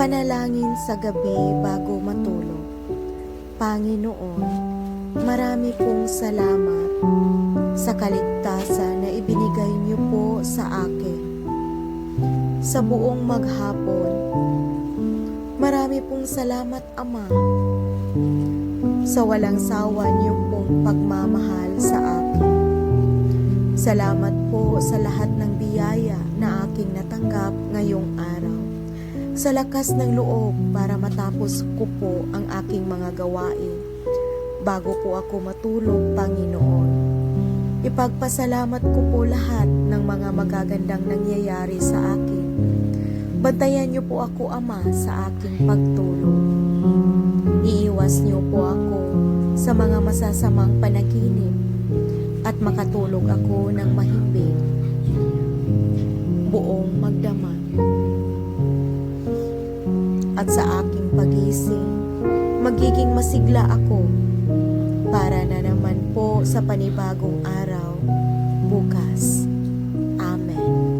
Panalangin sa gabi bago matulog. Panginoon, marami pong salamat sa kaligtasan na ibinigay niyo po sa akin. Sa buong maghapon, marami pong salamat, Ama, sa walang sawa niyo pong pagmamahal sa akin. Salamat po sa lahat ng biyaya na aking natanggap ngayong araw. Sa lakas ng loob para matapos ko po ang aking mga gawain bago po ako matulog, Panginoon. Ipagpasalamat ko po lahat ng mga magagandang nangyayari sa akin. Bantayan niyo po ako, Ama, sa aking pagtulog. Iiwas niyo po ako sa mga masasamang panaginip at makatulog ako ng mahimbing, buong magdamag. At sa aking pagising, magiging masigla ako para na naman po sa panibagong araw